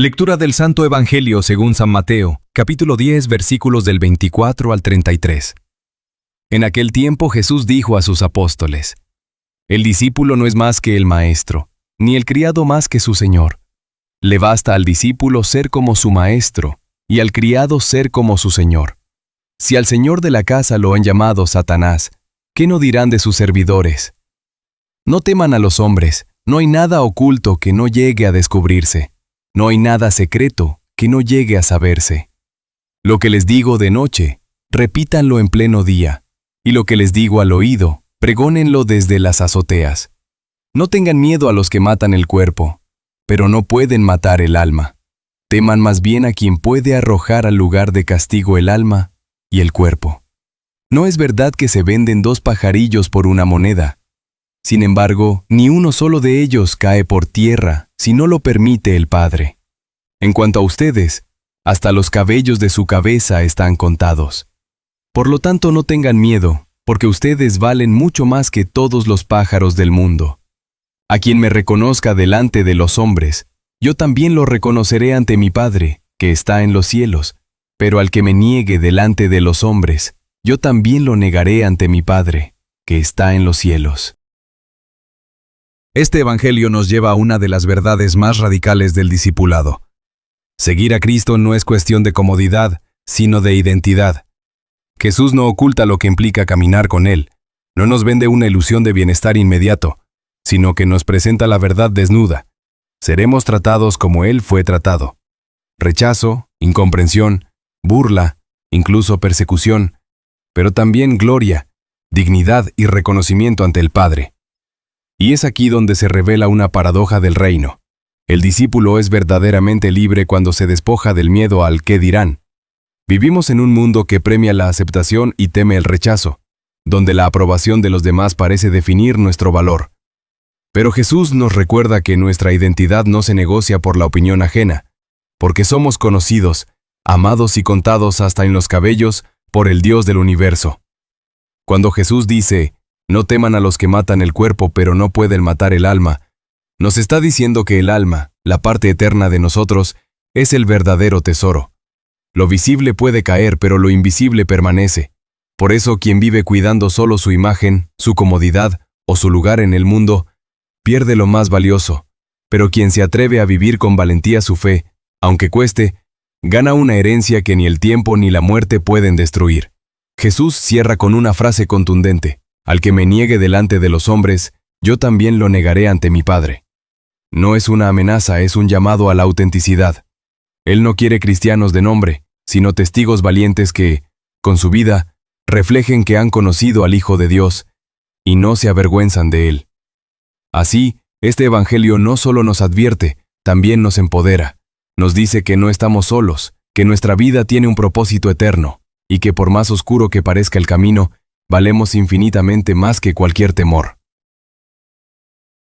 Lectura del Santo Evangelio según San Mateo, capítulo 10, versículos del 24 al 33. En aquel tiempo Jesús dijo a sus apóstoles: El discípulo no es más que el maestro, ni el criado más que su señor. Le basta al discípulo ser como su maestro, y al criado ser como su señor. Si al señor de la casa lo han llamado Satanás, ¿qué no dirán de sus servidores? No teman a los hombres, no hay nada oculto que no llegue a descubrirse. No hay nada secreto que no llegue a saberse. Lo que les digo de noche, repítanlo en pleno día, y lo que les digo al oído, pregónenlo desde las azoteas. No tengan miedo a los que matan el cuerpo, pero no pueden matar el alma. Teman más bien a quien puede arrojar al lugar de castigo el alma y el cuerpo. No es verdad que se venden 2 pajarillos por una moneda. Sin embargo, ni uno solo de ellos cae por tierra si no lo permite el Padre. En cuanto a ustedes, hasta los cabellos de su cabeza están contados. Por lo tanto, no tengan miedo, porque ustedes valen mucho más que todos los pájaros del mundo. A quien me reconozca delante de los hombres, yo también lo reconoceré ante mi Padre, que está en los cielos, pero al que me niegue delante de los hombres, yo también lo negaré ante mi Padre, que está en los cielos. Este Evangelio nos lleva a una de las verdades más radicales del discipulado. Seguir a Cristo no es cuestión de comodidad, sino de identidad. Jesús no oculta lo que implica caminar con Él, no nos vende una ilusión de bienestar inmediato, sino que nos presenta la verdad desnuda. Seremos tratados como Él fue tratado. Rechazo, incomprensión, burla, incluso persecución, pero también gloria, dignidad y reconocimiento ante el Padre. Y es aquí donde se revela una paradoja del reino. El discípulo es verdaderamente libre cuando se despoja del miedo al qué dirán. Vivimos en un mundo que premia la aceptación y teme el rechazo, donde la aprobación de los demás parece definir nuestro valor. Pero Jesús nos recuerda que nuestra identidad no se negocia por la opinión ajena, porque somos conocidos, amados y contados hasta en los cabellos por el Dios del universo. Cuando Jesús dice: no teman a los que matan el cuerpo, pero no pueden matar el alma, nos está diciendo que el alma, la parte eterna de nosotros, es el verdadero tesoro. Lo visible puede caer, pero lo invisible permanece. Por eso quien vive cuidando solo su imagen, su comodidad o su lugar en el mundo, pierde lo más valioso. Pero quien se atreve a vivir con valentía su fe, aunque cueste, gana una herencia que ni el tiempo ni la muerte pueden destruir. Jesús cierra con una frase contundente: al que me niegue delante de los hombres, yo también lo negaré ante mi Padre. No es una amenaza, es un llamado a la autenticidad. Él no quiere cristianos de nombre, sino testigos valientes que, con su vida, reflejen que han conocido al Hijo de Dios y no se avergüenzan de Él. Así, este Evangelio no solo nos advierte, también nos empodera. Nos dice que no estamos solos, que nuestra vida tiene un propósito eterno, y que por más oscuro que parezca el camino, valemos infinitamente más que cualquier temor.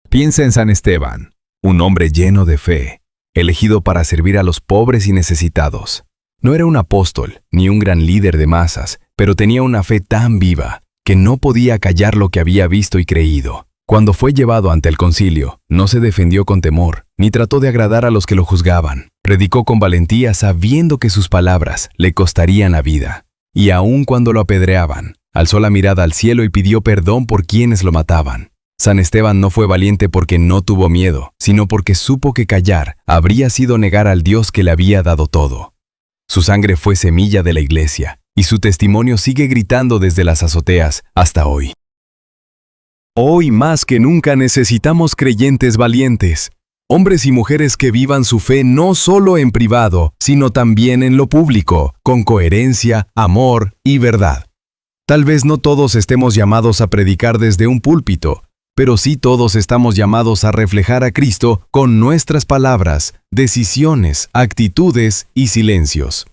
Piensa en San Esteban, un hombre lleno de fe, elegido para servir a los pobres y necesitados. No era un apóstol, ni un gran líder de masas, pero tenía una fe tan viva que no podía callar lo que había visto y creído. Cuando fue llevado ante el concilio, no se defendió con temor, ni trató de agradar a los que lo juzgaban. Predicó con valentía sabiendo que sus palabras le costarían la vida. Y aun cuando lo apedreaban, alzó la mirada al cielo y pidió perdón por quienes lo mataban. San Esteban no fue valiente porque no tuvo miedo, sino porque supo que callar habría sido negar al Dios que le había dado todo. Su sangre fue semilla de la Iglesia, y su testimonio sigue gritando desde las azoteas hasta hoy. Hoy más que nunca necesitamos creyentes valientes, hombres y mujeres que vivan su fe no solo en privado, sino también en lo público, con coherencia, amor y verdad. Tal vez no todos estemos llamados a predicar desde un púlpito, pero sí todos estamos llamados a reflejar a Cristo con nuestras palabras, decisiones, actitudes y silencios.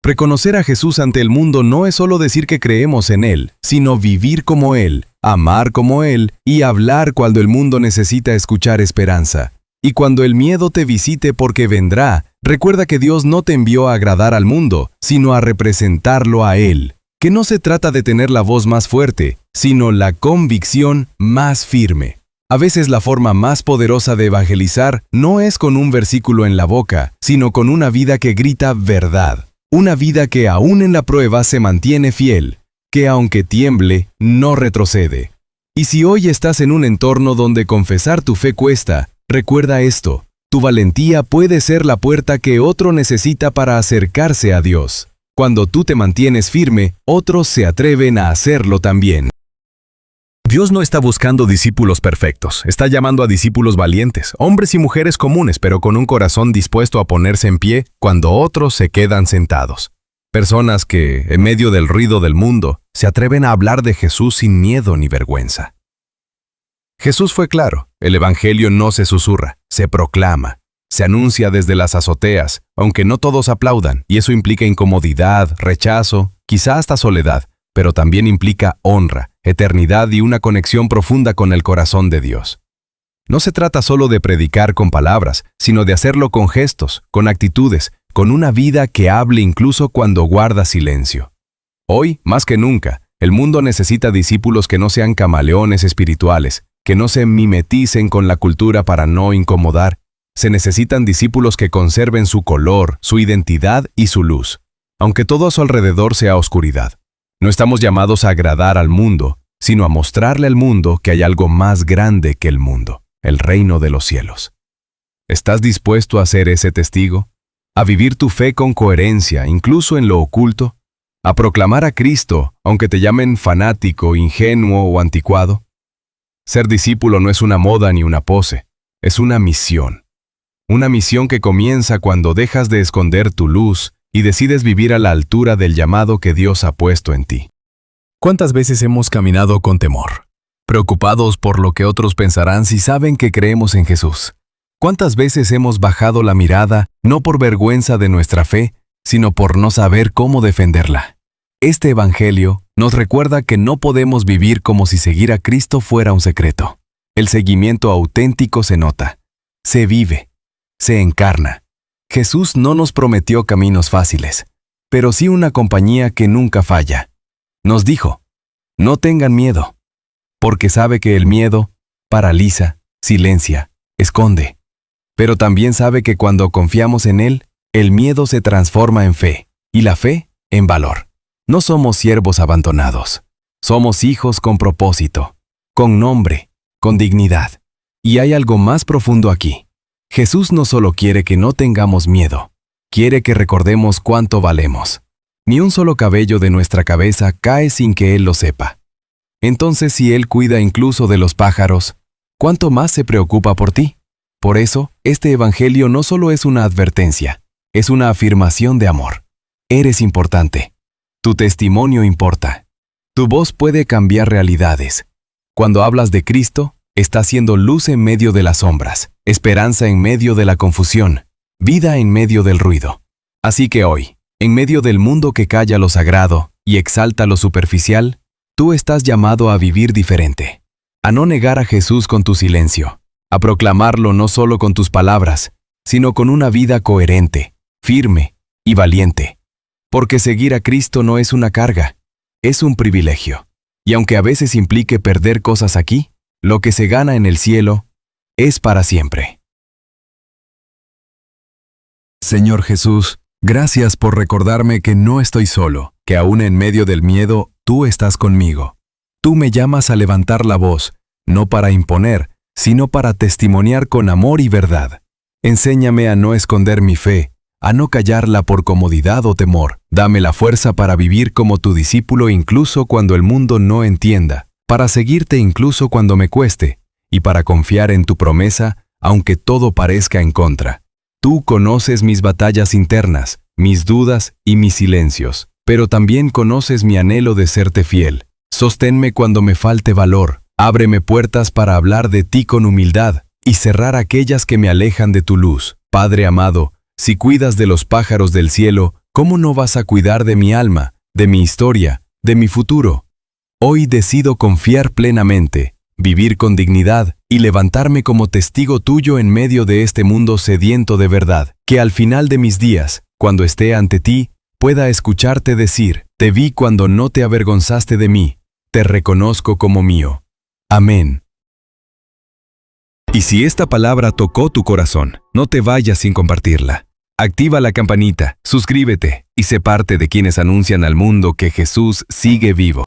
Reconocer a Jesús ante el mundo no es solo decir que creemos en Él, sino vivir como Él, amar como Él y hablar cuando el mundo necesita escuchar esperanza. Y cuando el miedo te visite porque vendrá, recuerda que Dios no te envió a agradar al mundo, sino a representarlo a Él. Que no se trata de tener la voz más fuerte, sino la convicción más firme. A veces la forma más poderosa de evangelizar no es con un versículo en la boca, sino con una vida que grita verdad. Una vida que aún en la prueba se mantiene fiel, que aunque tiemble, no retrocede. Y si hoy estás en un entorno donde confesar tu fe cuesta, recuerda esto: tu valentía puede ser la puerta que otro necesita para acercarse a Dios. Cuando tú te mantienes firme, otros se atreven a hacerlo también. Dios no está buscando discípulos perfectos, está llamando a discípulos valientes, hombres y mujeres comunes, pero con un corazón dispuesto a ponerse en pie cuando otros se quedan sentados. Personas que, en medio del ruido del mundo, se atreven a hablar de Jesús sin miedo ni vergüenza. Jesús fue claro: el Evangelio no se susurra, se proclama, se anuncia desde las azoteas, aunque no todos aplaudan, y eso implica incomodidad, rechazo, quizá hasta soledad, pero también implica honra, eternidad y una conexión profunda con el corazón de Dios. No se trata solo de predicar con palabras, sino de hacerlo con gestos, con actitudes, con una vida que hable incluso cuando guarda silencio. Hoy, más que nunca, el mundo necesita discípulos que no sean camaleones espirituales, que no se mimeticen con la cultura para no incomodar. Se necesitan discípulos que conserven su color, su identidad y su luz, aunque todo a su alrededor sea oscuridad. No estamos llamados a agradar al mundo, sino a mostrarle al mundo que hay algo más grande que el mundo, el reino de los cielos. ¿Estás dispuesto a ser ese testigo? ¿A vivir tu fe con coherencia, incluso en lo oculto? ¿A proclamar a Cristo, aunque te llamen fanático, ingenuo o anticuado? Ser discípulo no es una moda ni una pose, es una misión. Una misión que comienza cuando dejas de esconder tu luz y decides vivir a la altura del llamado que Dios ha puesto en ti. ¿Cuántas veces hemos caminado con temor, preocupados por lo que otros pensarán si saben que creemos en Jesús? ¿Cuántas veces hemos bajado la mirada, no por vergüenza de nuestra fe, sino por no saber cómo defenderla? Este Evangelio nos recuerda que no podemos vivir como si seguir a Cristo fuera un secreto. El seguimiento auténtico se nota, se vive, se encarna. Jesús no nos prometió caminos fáciles, pero sí una compañía que nunca falla. Nos dijo: no tengan miedo, porque sabe que el miedo paraliza, silencia, esconde. Pero también sabe que cuando confiamos en Él, el miedo se transforma en fe, y la fe en valor. No somos siervos abandonados, somos hijos con propósito, con nombre, con dignidad. Y hay algo más profundo aquí. Jesús no solo quiere que no tengamos miedo, quiere que recordemos cuánto valemos. Ni un solo cabello de nuestra cabeza cae sin que Él lo sepa. Entonces, si Él cuida incluso de los pájaros, ¿cuánto más se preocupa por ti? Por eso, este Evangelio no solo es una advertencia, es una afirmación de amor. Eres importante. Tu testimonio importa. Tu voz puede cambiar realidades. Cuando hablas de Cristo, estás siendo luz en medio de las sombras, esperanza en medio de la confusión, vida en medio del ruido. Así que hoy, en medio del mundo que calla lo sagrado y exalta lo superficial, tú estás llamado a vivir diferente, a no negar a Jesús con tu silencio, a proclamarlo no solo con tus palabras, sino con una vida coherente, firme y valiente. Porque seguir a Cristo no es una carga, es un privilegio. Y aunque a veces implique perder cosas aquí, lo que se gana en el cielo es para siempre. Señor Jesús, gracias por recordarme que no estoy solo, que aún en medio del miedo, tú estás conmigo. Tú me llamas a levantar la voz, no para imponer, sino para testimoniar con amor y verdad. Enséñame a no esconder mi fe, a no callarla por comodidad o temor. Dame la fuerza para vivir como tu discípulo incluso cuando el mundo no entienda, para seguirte incluso cuando me cueste, y para confiar en tu promesa, aunque todo parezca en contra. Tú conoces mis batallas internas, mis dudas y mis silencios, pero también conoces mi anhelo de serte fiel. Sosténme cuando me falte valor, ábreme puertas para hablar de ti con humildad y cerrar aquellas que me alejan de tu luz. Padre amado, si cuidas de los pájaros del cielo, ¿cómo no vas a cuidar de mi alma, de mi historia, de mi futuro? Hoy decido confiar plenamente, vivir con dignidad y levantarme como testigo tuyo en medio de este mundo sediento de verdad, que al final de mis días, cuando esté ante ti, pueda escucharte decir: te vi cuando no te avergonzaste de mí, te reconozco como mío. Amén. Y si esta palabra tocó tu corazón, no te vayas sin compartirla. Activa la campanita, suscríbete y sé parte de quienes anuncian al mundo que Jesús sigue vivo.